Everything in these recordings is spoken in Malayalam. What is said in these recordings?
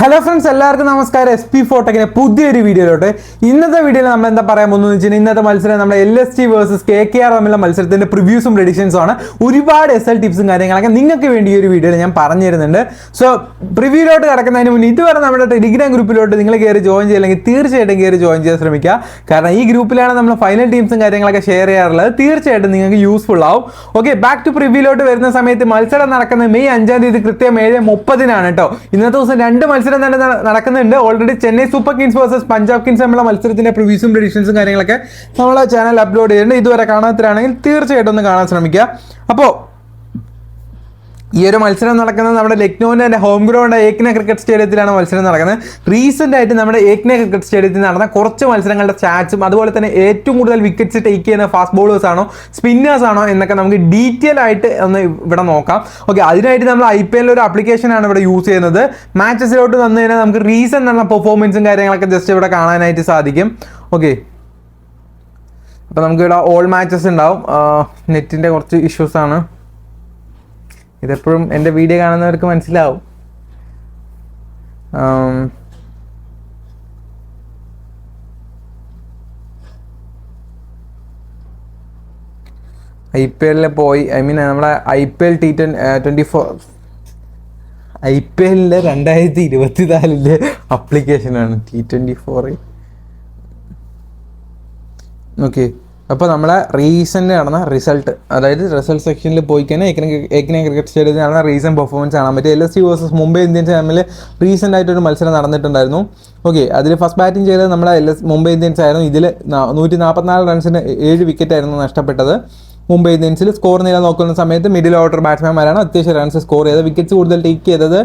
ഹലോ ഫ്രണ്ട്സ്, എല്ലാവർക്കും നമസ്കാരം. SP4ടെക്കിന്റെ പുതിയൊരു വീഡിയോയിലോട്ട്. ഇന്നത്തെ വീഡിയോയിൽ നമ്മൾ എന്താ പറയാൻ പോകുന്നത് വെച്ചാൽ ഇന്നത്തെ മത്സരം നമ്മുടെ LST വേഴ്സസ് KKR തമ്മിലുള്ള മത്സരത്തിന്റെ പ്രിവ്യൂസും പ്രെഡിക്ഷൻസും ആണ്. ഒരുപാട് SL ടിപ്സും കാര്യങ്ങളൊക്കെ നിങ്ങൾക്ക് വേണ്ടി ഈ ഒരു വീഡിയോയിൽ ഞാൻ പറഞ്ഞു തരുന്നുണ്ട്. സോ പ്രിവ്യൂയിലോട്ട് കിടക്കുന്നതിന് മുന്നേ ഇതുവരെ നമ്മുടെ ടെലിഗ്രാം ഗ്രൂപ്പിലോട്ട് നിങ്ങൾ കയറി ജോയിൻ ചെയ്യില്ലെങ്കിൽ തീർച്ചയായിട്ടും കയറി ജോയിൻ ചെയ്യാൻ ശ്രമിക്കുക. കാരണം ഈ ഗ്രൂപ്പിലാണ് നമ്മൾ ഫൈനൽ ടീംസും കാര്യങ്ങളൊക്കെ ഷെയർ ചെയ്യാറുള്ളത്. തീർച്ചയായിട്ടും നിങ്ങൾക്ക് യൂസ്ഫുൾ ആവും. ഓക്കെ, ബാക്ക് ടു പ്രിവ്യൂയിലോട്ട് വരുന്ന സമയത്ത് മത്സരം നടക്കുന്നത് May 5 കൃത്യം 7:30 കേട്ടോ. ഇന്നത്തെ ദിവസം രണ്ട് മത്സരം തന്നെ നടക്കുന്നുണ്ട്. Already Chennai super Kings versus Punjab Kings തമ്മിലുള്ള മത്സരത്തിന്റെ പ്രിവ്യൂസും പ്രെഡിക്ഷൻസും കാര്യങ്ങളൊക്കെ നമ്മളെ ചാനൽ അപ്ലോഡ് ചെയ്യുന്നുണ്ട്. ഇതുവരെ കാണാത്തവരാണെങ്കിൽ തീർച്ചയായിട്ടും ഒന്ന് കാണാൻ ശ്രമിക്കുക. അപ്പോൾ ഈ ഒരു മത്സരം നടക്കുന്നത് നമ്മുടെ ലക്നൌവിൻ്റെ ഹോം ഗ്രൗണ്ട് ഏക്ന ക്രിക്കറ്റ് സ്റ്റേഡിയത്തിലാണ് മത്സരം നടക്കുന്നത്. റീസെൻ്റ് ആയിട്ട് നമ്മുടെ ഏക്ന ക്രിക്കറ്റ് സ്റ്റേഡിയത്തിൽ നടന്ന കുറച്ച് മത്സരങ്ങളുടെ സ്റ്റാറ്റ്സും അതുപോലെ തന്നെ ഏറ്റവും കൂടുതൽ വിക്കറ്റ്സ് ടേക്ക് ചെയ്യുന്ന ഫാസ്റ്റ് ബോളേഴ്സ് ആണോ സ്പിന്നേഴ്സ് ആണോ എന്നൊക്കെ നമുക്ക് ഡീറ്റെയിൽ ആയിട്ട് ഒന്ന് ഇവിടെ നോക്കാം. ഓക്കെ, അതിനായിട്ട് നമ്മൾ IPL ഒരു ആപ്ലിക്കേഷനാണ് ഇവിടെ യൂസ് ചെയ്യുന്നത്. മാച്ചസിലോട്ട് വന്നു കഴിഞ്ഞാൽ നമുക്ക് റീസെൻ്റ് ഉള്ള പെർഫോമൻസും കാര്യങ്ങളൊക്കെ ജസ്റ്റ് ഇവിടെ കാണാനായിട്ട് സാധിക്കും. ഓക്കെ, അപ്പോൾ നമുക്കിവിടെ ഓൾ മാച്ചസ് ഉണ്ടാവും. നെറ്റിൻ്റെ കുറച്ച് ഇഷ്യൂസാണ്. ഇതെപ്പോഴും എൻ്റെ വീഡിയോ കാണുന്നവർക്ക് മനസ്സിലാവും. IPL പോയി, നമ്മുടെ IPL T24 IPL 2024 ആപ്ലിക്കേഷനാണ് T24. ഓക്കെ, അപ്പോൾ നമ്മളെ റീസെൻ്റ് നടന്ന റിസൾട്ട്, അതായത് റിസൾട്ട് സെക്ഷനിൽ പോയി കഴിഞ്ഞാൽ ഏകന ക്രിക്കറ്റ് സ്റ്റേഡിയത്തിൽ നടന്ന റീസെൻറ്റ് പെർഫോമൻസ് കാണാൻ പറ്റും. LST വേഴ്സസ് മുംബൈ ഇന്ത്യൻസ് തമ്മിൽ റീസെൻ്റ് ആയിട്ടൊരു മത്സരം നടന്നിട്ടുണ്ടായിരുന്നു. ഓക്കെ, അതിൽ ഫസ്റ്റ് ബാറ്റിംഗ് ചെയ്തത് നമ്മളെ മുംബൈ ഇന്ത്യൻസ് ആയിരുന്നു. ഇതിൽ 144 റൺസിന് 7 വിക്കറ്റായിരുന്നു നഷ്ടപ്പെട്ടത്. മുംബൈ ഇന്ത്യൻസിൽ സ്കോർ നില നോക്കുന്ന സമയത്ത് മിഡിൽ ഓർഡർ ബാറ്റ്സ്മാൻമാരാണ് അത്യാവശ്യം റൺസ് സ്കോർ ചെയ്തത്. വിക്കറ്റ്സ് കൂടുതൽ ടേക്ക് ചെയ്തത്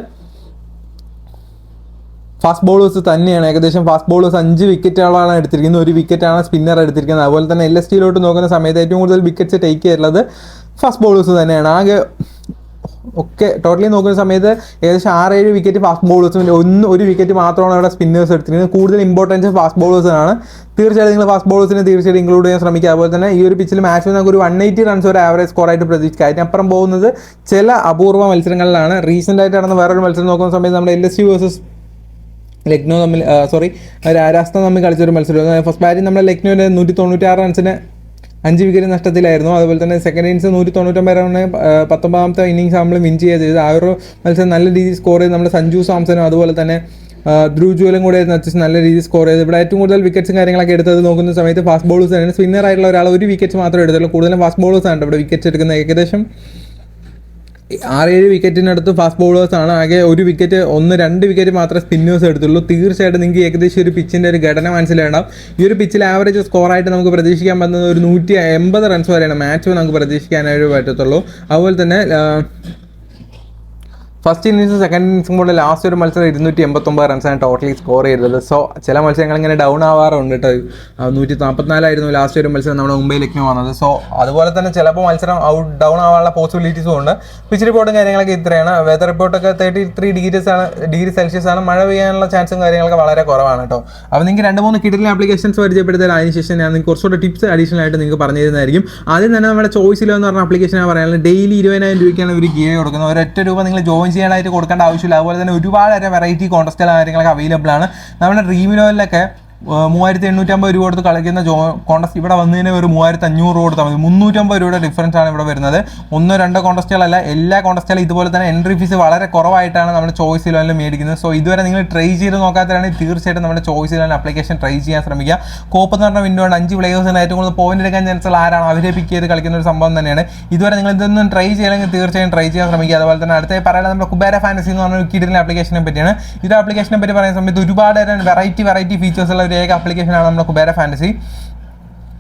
ഫാസ്റ്റ് ബോളേഴ്സ് തന്നെയാണ്. ഏകദേശം ഫാസ്റ്റ് ബോളേഴ്സ് 5 വിക്കറ്റുകളാണ് എടുത്തിരിക്കുന്നത്. 1 വിക്കറ്റാണ് സ്പിന്നർ എടുത്തിരിക്കുന്നത്. അതുപോലെ തന്നെ LSTയിലോട്ട് നോക്കുന്ന സമയത്ത് ഏറ്റവും കൂടുതൽ വിക്കറ്റ്സ് ടേക്ക് ചെയ്തിട്ടുള്ളത് ഫാസ്റ്റ് ബോളേഴ്സ് തന്നെയാണ്. ആകെ ഒക്കെ ടോട്ടലി നോക്കുന്ന സമയത്ത് ഏകദേശം 6-7 വിക്കറ്റ് ഫാസ്റ്റ് ബോളേഴ്സും 1 വിക്കറ്റ് മാത്രമാണ് ഇവിടെ സ്പിന്നേഴ്സ് എടുത്തിരിക്കുന്നത്. കൂടുതൽ ഇമ്പോർട്ടൻസ് ഫാസ്റ്റ് ബോളേഴ്സിനാണ്. തീർച്ചയായിട്ടും നിങ്ങൾ ഫാസ്റ്റ് ബോളേഴ്സിനെ തീർച്ചയായിട്ടും ഇൻക്ലൂഡ് ചെയ്യാൻ ശ്രമിക്കുക. അതുപോലെ തന്നെ ഈ ഒരു പിച്ചിൽ മാച്ചിൽ നമുക്ക് ഒരു 180 റൺസ് ഒരു ആവറേജ് സ്കോറായിട്ട് പ്രതീക്ഷിക്കുക. അതിനപ്പുറം പോകുന്നത് ചില അപൂർവ മത്സരങ്ങളിലാണ്. റീസെൻ്റ് ആയിട്ട് നടന്ന വേറൊരു മത്സരം നോക്കുന്ന സമയത്ത് നമ്മുടെ LST വേഴ്സസ് ലക്നൗ തമ്മിൽ രാജസ്ഥാൻ തമ്മിൽ കളിച്ചൊരു മത്സരം. ഫസ്റ്റ് ബാറ്റിംഗ് നമ്മുടെ ലക്നൗവിൻ്റെ 196 റൺസിന് 5 വിക്കറ്റ് നഷ്ടത്തിലായിരുന്നു. അതുപോലെ തന്നെ സെക്കൻഡ് ഇന്നിങ്സ് 199 റണ്ണിന് 19ാമത്തെ ഇന്നിങ്സ് നമ്മൾ വിൻ ചെയ്യുക ചെയ്തത്. ആ ഒരു മത്സരം നല്ല രീതിയിൽ സ്കോർ ചെയ്ത് നമ്മുടെ സഞ്ജു സാംസണും അതുപോലെ തന്നെ ധ്രുവ് ജുവലും കൂടെ അത്യാവശ്യം നല്ല രീതിയിൽ സ്കോർ ചെയ്ത് ഇവിടെ ഏറ്റവും കൂടുതൽ വിക്കറ്റ്സും കാര്യങ്ങളൊക്കെ എടുത്തത് നോക്കുന്ന സമയത്ത് ഫാസ്റ്റ് ബോളേഴ്സ് ആണ്. സ്പിന്നർ ആയിട്ടുള്ള ഒരാൾ 1 വിക്കറ്റ് മാത്രമേ എടുത്തുള്ളൂ. കൂടുതലും ഫാസ്റ്റ് ബോളേഴ്സ് ആണ് ഇവിടെ വിക്കറ്റ്സ് എടുക്കുന്നത്. ഏകദേശം 6-7 വിക്കറ്റിനടുത്ത് ഫാസ്റ്റ് ബോളേഴ്സാണ്. ആകെ 1 വിക്കറ്റ് 1-2 വിക്കറ്റ് മാത്രമേ സ്പിന്നേഴ്സ് എടുത്തുള്ളൂ. തീർച്ചയായിട്ടും നിങ്ങൾക്ക് ഏകദേശം ഒരു പിച്ചിൻ്റെ ഒരു ഘടന മനസ്സിലാണ്ടാവും. ഈ ഒരു പിച്ചിൽ ആവറേജ് സ്കോറായിട്ട് നമുക്ക് പ്രതീക്ഷിക്കാൻ പറ്റുന്നത് ഒരു 180 റൺസ് വരെയാണ് മാച്ച് നമുക്ക് പ്രതീക്ഷിക്കാനായിട്ട് പറ്റത്തുള്ളൂ. അതുപോലെ തന്നെ ഫസ്റ്റ് ഇന്നിങ്സും സെക്കൻഡ് ഇന്നിങ്സും കൂടെ ലാസ്റ്റ് ഒരു മത്സരം 289 റൺസാണ് ടോട്ടലി സ്കോർ ചെയ്തത്. സോ ചില മത്സരങ്ങൾ ഇങ്ങനെ ഡൗൺ ആവാറുണ്ട് കേട്ടോ. 144 ലാസ്റ്റ് ഒരു മത്സരം നമ്മുടെ മുംബൈ ലക്നൗ വന്നത്. സോ അതുപോലെ തന്നെ ചിലപ്പോൾ മത്സരം ഡൗൺ ആവാനുള്ള പോസിബിലിറ്റീസും ഉണ്ട്. പിച്ച് റിപ്പോർട്ടും കാര്യങ്ങളൊക്കെ ഇത്രയാണ്. വെതർ റിപ്പോർട്ടൊക്കെ 33 ഡിഗ്രി സെൽഷ്യസ് ആണ്. മഴ പെയ്യാനുള്ള ചാൻസും കാര്യങ്ങളൊക്കെ വളരെ കുറവാണ് കേട്ടോ. അപ്പോൾ നിങ്ങൾക്ക് 2-3 കിഡിലെ ആപ്ലിക്കേഷൻസ് പരിചയപ്പെടുത്തിയാൽ അതിനുശേഷം ഞാൻ നിങ്ങൾക്ക് കുറച്ചുകൂടെ ടിപ്സ് അഡീഷണൽ ആയിട്ട് നിങ്ങൾക്ക് പറഞ്ഞു തരുന്നതായിരിക്കും. ആദ്യം തന്നെ നമ്മുടെ ചോയ്സിലോ എന്ന് പറഞ്ഞ ആപ്ലിക്കേഷനാണ് പറയാനുള്ളത്. ഡെയിലി 20,000 രൂപയ്ക്കാണ് ഒരു ഗിയ കൊടുക്കുന്നത്. ഒരൊറ്റ രൂപ നിങ്ങൾ ജോയിൻ ചെയ്യാനായിട്ട് കൊടുക്കേണ്ട ആവശ്യമില്ല. അതുപോലെ തന്നെ ഒരുപാട് വെറൈറ്റി കോൺടെസ്റ്റുകൾ കാര്യങ്ങളൊക്കെ അവൈലബിൾ ആണ്. നമ്മുടെ ഡ്രീമിലോയിലൊക്കെ 3,850 രൂപ കൊടുത്ത് കളിക്കുന്ന കോൺടെസ്റ്റ് ഇവിടെ വന്നതിന് ഒരു 3,500 രൂപ കൊടുത്താൽ മതി. 350 രൂപയുടെ ഡിഫറൻസ് ആണ് ഇവിടെ വരുന്നത്. 1-2 കോൺടെസ്റ്റുകളല്ല, എല്ലാ കോൺടെസ്റ്റുകളും ഇതുപോലെ തന്നെ എൻട്രി ഫീസ് വളരെ കുറവായിട്ടാണ് നമ്മുടെ ചോയ്സ് ഇലവനിൽ മേടിക്കുന്നത്. സോ ഇതുവരെ നിങ്ങൾ ട്രൈ ചെയ്ത് നോക്കാത്തവരാണെങ്കിൽ തീർച്ചയായിട്ടും നമ്മുടെ ചോയ്സ് ഇലവൻ ആപ്ലിക്കേഷൻ ട്രൈ ചെയ്യാൻ ശ്രമിക്കുക. കോപ്പ് എന്ന് പറഞ്ഞ വിൻഡോ ആണ്. 5 പ്ലേയേഴ്സിന് ഏറ്റവും കൂടുതൽ പോയിന്റ് എടുക്കാൻ ചാൻസുള്ള ആരാണ് അവരെ പിക്ക് ചെയ്ത് കളിക്കുന്ന ഒരു സംഭവം തന്നെയാണ്. ഇതുവരെ നിങ്ങൾ ഇതൊന്നും ട്രൈ ചെയ്യണമെങ്കിൽ തീർച്ചയായും ട്രൈ ചെയ്യാൻ ശ്രമിക്കുക. അതുപോലെ തന്നെ അടുത്ത പറയുന്നത് നമ്മുടെ കുബേര ഫാൻറ്റസി എന്ന് പറഞ്ഞ കിഡിലെ ആപ്ലിക്കേഷനെ പറ്റിയാണ്. ഈ ആപ്ലിക്കേഷനെ പറ്റി പറയുന്ന സമയത്ത് ഒരുപാട് വെറൈറ്റി ഫീച്ചേഴ്സ് ഉള്ള ഒരു ഏക ആപ്ലിക്കേഷനാണ് നമ്മുടെ കുബേര ഫാൻറ്റസി.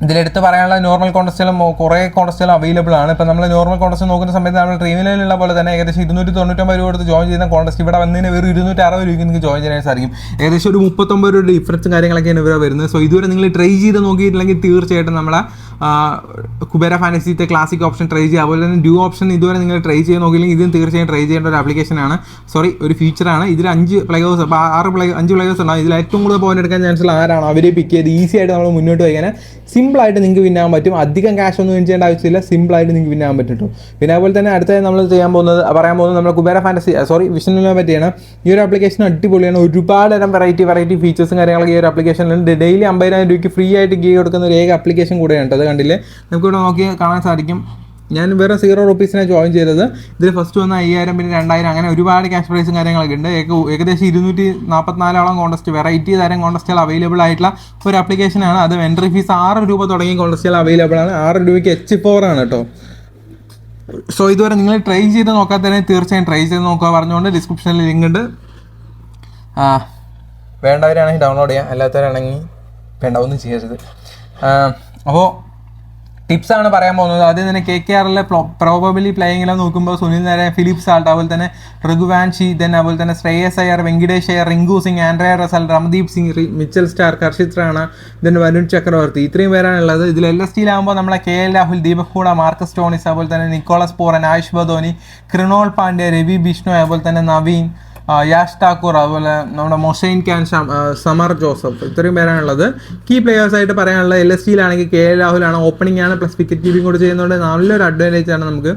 ഇതിലെടുത്ത് പറയാനുള്ള നോർമൽ കോൺടെസ്റ്റുകളും കുറേ കോൺടെസ്റ്റുകളും അവൈലബിൾ ആണ്. ഇപ്പോൾ നമ്മൾ നോർമൽ കോൺടെസ്റ്റ് നോക്കുന്ന സമയത്ത് നമ്മൾ ഡ്രീമിലുള്ള പോലെ തന്നെ ഏകദേശം 299 രൂപ കൊടുത്ത് ജോയിൻ ചെയ്യുന്ന കോൺടെസ്റ്റ് ഇവിടെ വന്നതിന് വെറും 260 രൂപയ്ക്ക് നിങ്ങൾക്ക് ജോയിൻ ചെയ്യാനായിട്ട് സാധിക്കും. ഏകദേശം ഒരു 39 രൂപയുടെ ഡിഫറൻസും കാര്യങ്ങളൊക്കെയാണ് ഇവിടെ വരുന്നത്. സോ ഇതുവരെ നിങ്ങൾ ട്രൈ ചെയ്ത് നോക്കിയിട്ടില്ലെങ്കിൽ തീർച്ചയായിട്ടും നമ്മളെ കുബേര ഫാൻറ്റസിത്തെ ക്ലാസിക് ഓപ്ഷൻ ട്രൈ ചെയ്യുക. അതുപോലെ തന്നെ ഡ്യൂ ഓപ്ഷൻ ഇതുവരെ നിങ്ങൾ ട്രൈ ചെയ്ത് നോക്കിയില്ലെങ്കിൽ ഇതും തീർച്ചയായും ട്രൈ ചെയ്യേണ്ട ഒരു ആപ്ലിക്കേഷനാണ്. ഒരു ഫീച്ചറാണ്. ഇതിൽ 5 പ്ലേയേഴ്സ് ഉണ്ടാവും. ഇതിൽ ഏറ്റവും കൂടുതൽ പോയിന്റ് എടുക്കാൻ ചാൻസുള്ള ആരാണ് അവരെ പിക്ക് ചെയ്ത് ഈസി ആയിട്ട് നമ്മൾ മുന്നോട്ട് വയ്ക്കാൻ സിമ്പിളായിട്ട് നിങ്ങൾക്ക് വിൻ ആകാൻ പറ്റും. അധികം ക്യാഷ് ഒന്നും വിൻ ചെയ്യേണ്ട ആവശ്യമില്ല, സിമ്പിളായിട്ട് നിങ്ങൾക്ക് വിൻ ആകാൻ പറ്റും കേട്ടോ. പിന്നെ അതുപോലെ തന്നെ അടുത്തായി നമ്മൾ പറയാൻ പോകുന്നത് നമ്മുടെ കുബേര ഫാൻറ്റസി വിഷനിനെ പറ്റിയാണ്. ഈ ഒരു ആപ്ലിക്കേഷൻ അടിപൊളിയാണ്. ഒരുപാട് തരം വെറൈറ്റി ഫീച്ചേഴ്സും കാര്യങ്ങളൊക്കെ ഈ ഒരു ആപ്ലിക്കേഷനിലുണ്ട്. ഡെയിലി 50,000 രൂപയ്ക്ക് ഫ്രീ ആയിട്ട് ഗീ കൊടുക്കുന്ന ഒരു ഏക ആപ്ലിക്കേഷൻ കൂടെയാണ്. അത് കണ്ടില്ലേ, നമുക്കിവിടെ നോക്കി കാണാൻ സാധിക്കും. ഞാൻ വേറെ 0 rupeesനെ ജോയിൻ ചെയ്തത്. ഇതിൽ ഫസ്റ്റ് വന്ന 5,000 പിന്നെ 2,000 അങ്ങനെ ഒരുപാട് ക്യാഷ് പ്രൈസും കാര്യങ്ങളൊക്കെ ഉണ്ട്. ഏകദേശം 244 കോൺടെസ്റ്റ് വെറൈറ്റി തരം കോൺടെസ്റ്റുകൾ അവൈലബിൾ ആയിട്ടുള്ള ഒരു ആപ്ലിക്കേഷനാണ്. അത് എൻട്രി ഫീസ് 6 രൂപ തുടങ്ങിയ കോൺടെസ്റ്റുകൾ അവൈലബിൾ ആണ്. 6 രൂപയ്ക്ക് H4 ആണ് കേട്ടോ. സോ ഇതുവരെ നിങ്ങൾ ട്രൈ ചെയ്ത് നോക്കാത്തതിനെ തീർച്ചയായും ട്രൈ ചെയ്ത് നോക്കുക പറഞ്ഞുകൊണ്ട് ഡിസ്ക്രിപ്ഷനിൽ ലിങ്ക് ഉണ്ട്. വേണ്ടവരാണെങ്കിൽ ഡൗൺലോഡ് ചെയ്യാം, അല്ലാത്തവരാണെങ്കിൽ വേണ്ട, ഒന്നും ചെയ്യരുത്. അപ്പോൾ ടിപ്സാണ് പറയാൻ പോകുന്നത്. ആദ്യം തന്നെ KKRലെ പ്രോബബിലി പ്ലേയിങ്ങിലും നോക്കുമ്പോൾ സുനിൽ നരേൻ, ഫിലിപ്പ് സാൾട്ട്, അതുപോലെ തന്നെ രഘുവാൻഷി, അതുപോലെ തന്നെ Shreyas Iyer, Venkatesh Iyer, Rinku Singh, Andre Russell, Ramandeep Singh, Mitchell Starc, Harshit Rana, Varun Chakravarthy, ഇത്രയും പേരാണുള്ളത്. ഇതിൽ LSTയിലാകുമ്പോൾ നമ്മളെ KL Rahul, Deepak Hooda, Marcus Stoinis, അതുപോലെ തന്നെ നിക്കോളസ് പൂറൻ, ആയുഷ് ബദോനി, കൃണോൾ പാണ്ഡ്യ, രവി ബിഷ്ണു, അതുപോലെ തന്നെ നവീൻ, യാഷ് ഠാക്കൂർ, അതുപോലെ നമ്മുടെ മൊഷൈൻ ക്യാൻ, സമർ ജോസഫ്, ഇത്രയും പേരാണുള്ളത്. കീ പ്ലെയേഴ്സ് ആയിട്ട് പറയാനുള്ളത് LSTയിലാണെങ്കിൽ KL രാഹുലാണ്. ഓപ്പണിംഗ് ആണ്, പ്ലസ് വിക്കറ്റ് കീപ്പിംഗ് കൂടെ ചെയ്യുന്നതുകൊണ്ട് നല്ലൊരു അഡ്വാൻറ്റേജ് ആണ് നമുക്ക്.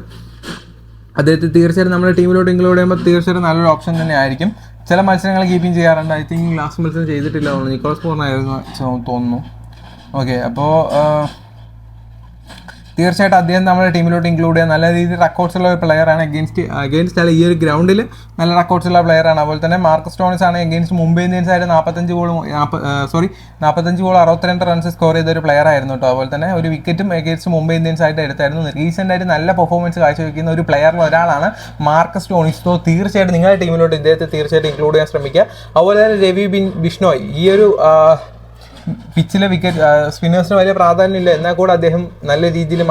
അദ്ദേഹത്തെ തീർച്ചയായിട്ടും നമ്മുടെ ടീമിലോട്ട് ഇൻക്ലൂഡ് ചെയ്യുമ്പോൾ തീർച്ചയായിട്ടും നല്ലൊരു ഓപ്ഷൻ തന്നെ ആയിരിക്കും. ചില മത്സരങ്ങൾ കീപ്പിംഗ് ചെയ്യാറുണ്ട്. ഐ തിങ്ക് ലാസ്റ്റ് മത്സരം ചെയ്തിട്ടില്ല തോന്നുന്നു, നിക്കോളസ് പൂർണ്ണമായിരുന്നു തോന്നുന്നു. ഓക്കെ, അപ്പോൾ തീർച്ചയായിട്ടും അദ്ദേഹം നമ്മുടെ ടീമിലോട്ട് ഇൻക്ലൂഡ് ചെയ്യാൻ നല്ല രീതിയിൽ റെക്കോർഡ്സ് ഉള്ള ഒരു പ്ലെയറാണ്. അഗെയിൻസ്റ്റ് അല്ല, ഈ ഒരു ഗ്രൗണ്ടിൽ നല്ല റെക്കോർഡ്സ് ഉള്ള പ്ലെയറാണ്. അതുപോലെ തന്നെ മാർക്കസ് ടോണിസ് ആണ് അഗെയിൻസ്റ്റ് മുംബൈ ഇന്ത്യൻസ് ആയിട്ട് 45 ഗോൾ 62 റൺസ് സ്കോർ ചെയ്ത ഒരു പ്ലെയർ ആയിരുന്നു കേട്ടോ. അതുപോലെ തന്നെ ഒരു വിക്കറ്റും അഗെയിൻസ്റ്റ് മുംബൈ ഇന്ത്യൻസ് ആയിട്ട് എടുത്തായിരുന്നു. റീസെൻ്റ് ആയിട്ട് നല്ല പെർഫോമൻസ് കാഴ്ചവെക്കുന്ന ഒരു പ്ലെയറിൽ ഒരാളാണ് മാർക്കസ് ടോണിസ്. സോ തീർച്ചയായിട്ടും നിങ്ങളുടെ ടീമിലോട്ട് ഇദ്ദേഹത്തെ തീർച്ചയായിട്ടും ഇൻക്ലൂഡ് ചെയ്യാൻ ശ്രമിക്കുക. അതുപോലെ തന്നെ രവി ബിഷ്ണോയ്, ഈ ഒരു പിച്ചിലെ വിക്കറ്റ് സ്പിന്നേഴ്സിന് വലിയ പ്രാധാന്യമില്ല, എന്നാൽ കൂടെ അദ്ദേഹം നല്ല രീതിയിൽ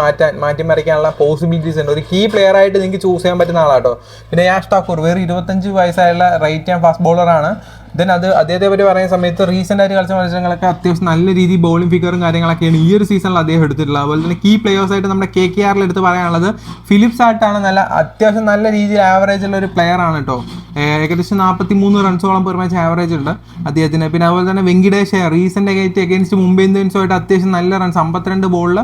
മാറ്റിമറിക്കാനുള്ള പോസിബിലിറ്റീസ് ഉണ്ട്. ഒരു കീ പ്ലെയർ ആയിട്ട് നിങ്ങൾക്ക് ചൂസ് ചെയ്യാൻ പറ്റുന്ന ആളാട്ടോ. പിന്നെ യാഷ് ഠാക്കൂർ വെറും 25 വയസ്സായുള്ള റൈറ്റ് ഹാൻഡ് ഫാസ്റ്റ് ബോളറാണ്. അദ്ദേഹത്തെ പറ്റി പറയുന്ന സമയത്ത് റീസെൻ്റ് ആയിട്ട് കളിച്ച മത്സരങ്ങളൊക്കെ അത്യാവശ്യം നല്ല രീതിയിൽ ബോളിംഗ് ഫിഗറും കാര്യങ്ങളൊക്കെയാണ് ഈ ഒരു സീസണിൽ അദ്ദേഹം എടുത്തിട്ടുള്ളത്. അതുപോലെ തന്നെ കീ പ്ലെയേഴ്സായിട്ട് നമ്മുടെ KKRൽ എടുത്ത് പറയാനുള്ളത് ഫിലിപ്പ് സാൾട്ടാണ്. അത്യാവശ്യം നല്ല രീതിയിൽ ആവറേജ് ഉള്ള ഒരു പ്ലെയർ ആണ് കേട്ടോ. ഏകദേശം 43 റൺസോളം പെർ മാച്ച് ആവറേജ് ഉണ്ട് അദ്ദേഹത്തിന്. പിന്നെ അതുപോലെ തന്നെ വെങ്കിടേഷ് അയ്യർ റീസെൻ്റ് അഗെയിൻസ്റ്റ് മുംബൈ ഇന്ത്യൻസുമായിട്ട് അത്യാവശ്യം നല്ല റൺസ് 52 ബോളിൽ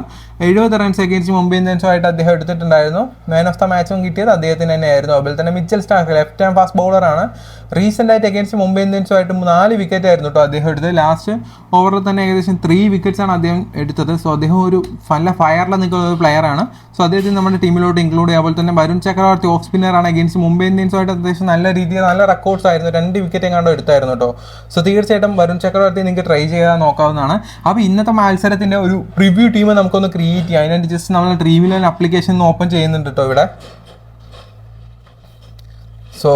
70 റൺസ് അഗെയിൻസ്റ്റ് മുംബൈ ഇന്ത്യൻസുമായിട്ട് അദ്ദേഹം എടുത്തിട്ടുണ്ടായിരുന്നു. മാൻ ഓഫ് ദ മാച്ചും കിട്ടിയത് അദ്ദേഹത്തിന് തന്നെയായിരുന്നു. അതുപോലെ തന്നെ Mitchell Starc left hand fast ബോളറാണ്. റീസെൻ്റ് ആയിട്ട് അഗെയിൻസ്റ്റ് മുംബൈ ഇന്ത്യൻസുമായിട്ട് 4 വിക്കറ്റ് ആയിരുന്നു കേട്ടോ അദ്ദേഹം എടുത്തത്. ലാസ്റ്റ് ഓവറിൽ തന്നെ ഏകദേശം 3 വിക്കറ്റ്സാണ് അദ്ദേഹം എടുത്തത്. സോ അദ്ദേഹം ഒരു നല്ല ഫയറിൽ നിൽക്കുന്ന ഒരു പ്ലെയറാണ്. സോ അദ്ദേഹത്തിന് നമ്മുടെ ടീമിലോട്ട് ഇൻക്ലൂഡ് ചെയ്യുക. അതുപോലെ തന്നെ വരുൺ ചക്രവർത്തി ഓഫ് സ്പിന്നറാണ്. അഗെയിൻസ്റ്റ് മുംബൈ ഇന്ത്യൻസുമായിട്ട് അത്യാവശ്യം നല്ല രീതിയിൽ നല്ല റെക്കോർഡ്സ് ആയിരുന്നു. 2 വിക്കറ്റ് എങ്ങാണ്ടോ എടുത്തായിരുന്നു കേട്ടോ. സോ തീർച്ചയായിട്ടും വരുൺ ചക്രവർത്തി നിങ്ങൾക്ക് ട്രൈ ചെയ്യാൻ നോക്കാവുന്നതാണ്. അപ്പോൾ ഇന്നത്തെ മത്സരത്തിൻ്റെ ഒരു പ്രിവ്യൂ ടീം നമുക്കൊന്ന് ക്രിയേറ്റ് ചെയ്യാം. അതിനായിട്ട് ജസ്റ്റ് നമ്മൾ ഡ്രീം 11 ആപ്ലിക്കേഷൻ ഓപ്പൺ ചെയ്യുന്നുണ്ട് കേട്ടോ ഇവിടെ. സോ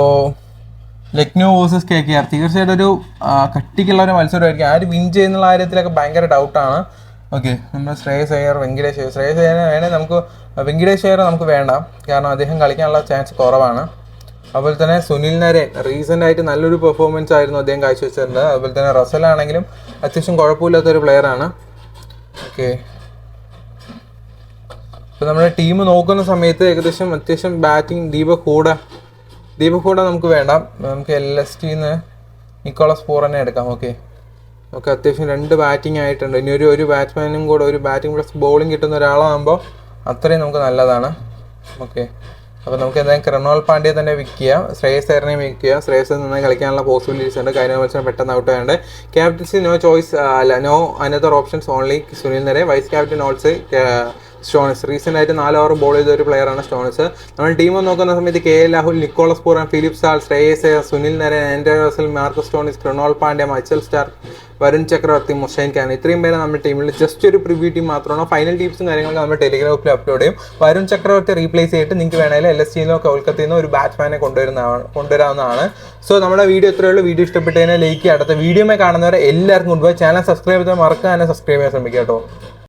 ലക്നോ വേഴ്സസ് KKR തീർച്ചയായിട്ടും ഒരു കട്ടിക്കുള്ള ഒരു മത്സരമായിരിക്കും. ആര് വിൻ ചെയ്യുന്നുള്ള കാര്യത്തിലൊക്കെ ഭയങ്കര ഡൗട്ടാണ്. ഓക്കെ, നമ്മൾ ശ്രേയസ് അയ്യർ, വെങ്കിടേഷ് അയ്യർ വേണമെങ്കിൽ നമുക്ക് വെങ്കിടേഷ് അയ്യർ നമുക്ക് വേണ്ട, കാരണം അദ്ദേഹം കളിക്കാനുള്ള ചാൻസ് കുറവാണ്. അതുപോലെ തന്നെ സുനിൽ നരേൻ റീസെൻ്റ് ആയിട്ട് നല്ലൊരു പെർഫോമൻസ് ആയിരുന്നു അദ്ദേഹം കാഴ്ചവെച്ചിരുന്നത്. അതുപോലെ തന്നെ റസലാണെങ്കിലും അത്യാവശ്യം കുഴപ്പമില്ലാത്തൊരു പ്ലെയറാണ്. ഓക്കെ, ഇപ്പോൾ നമ്മുടെ ടീം നോക്കുന്ന സമയത്ത് അത്യാവശ്യം ബാറ്റിംഗ് ദീപക് ഹൂഡ നമുക്ക് വേണ്ട, നമുക്ക് LSTന്ന് നിക്കോളസ് പൂറനെ എടുക്കാം. ഓക്കെ, അത്യാവശ്യം 2 ബാറ്റിംഗ് ആയിട്ടുണ്ട്. ഇനി ഒരു ബാറ്റ്സ്മാനും കൂടെ ഒരു ബാറ്റിംഗ് പ്ലസ് ബോളിംഗ് കിട്ടുന്ന ഒരാളാകുമ്പോൾ അത്രയും നമുക്ക് നല്ലതാണ്. ഓക്കെ, അപ്പോൾ നമുക്ക് എന്തായാലും കൃണോൾ പാണ്ഡ്യയെ തന്നെ വിൽക്കുക, ശ്രേയസ് അയ്യറിനെ വിൽക്കുക. ശ്രേയസ് നന്നായി കളിക്കാനുള്ള പോസിബിലിറ്റീസ് ഉണ്ട്. കഴിഞ്ഞ മത്സരം പെട്ടെന്ന് ഔട്ട് ആയതുകൊണ്ട് captaincy no another options only Sunil Narine. Vice captain also Stoinis. Recent ആയിട്ട് 4 ഓവർ ബോൾ ചെയ്ത ഒരു പ്ലെയറാണ് സ്റ്റോണിസ്. നമ്മൾ ടീം നോക്കുന്ന സമയത്ത് KL Rahul, Nicholas Pooran, Phillip Salt, Shreyas Iyer, Sunil Narine, Andre Russell, Marcus Stoinis, Krunal Pandya, Mitchell Starc, Varun Chakravarthy, Mohsin Khan, ഇത്രയും പേരെ നമ്മുടെ ടീമിൽ ജസ്റ്റ് ഒരു പ്രിവ്യൂ ടീം മാത്രമാണ്. ഫൈനൽ ടീംസും കാര്യങ്ങളൊക്കെ നമ്മൾ ടെലിഗ്രാമിൽ അപ്ലോഡ് ചെയ്യും. വരുൺ ചക്രവർത്തി റീപ്ലേസ് ചെയ്തിട്ട് നിങ്ങൾക്ക് വേണമെങ്കിൽ LSTന്നോ കൊൽക്കത്തയിൽ നിന്നോ ഒരു ബാറ്റ്സ്മാനെ കൊണ്ടുവരാവുന്നതാണ്. സോ നമ്മുടെ വീഡിയോ ഇത്രയേ ഉള്ളൂ. വീഡിയോ ഇഷ്ടപ്പെട്ടതിനെ ലൈക്ക് ചെയ്യുക. അടുത്ത വീഡിയോയിൽ കാണുന്നവരെ എല്ലാവർക്കും ഗുഡ് ബൈ. ചാനൽ സബ്സ്ക്രൈബ് ചെയ്താൽ മറക്കാതെ തന്നെ സബ്സ്ക്രൈബ് ചെയ്യാൻ ശ്രമിക്കുക കേട്ടോ.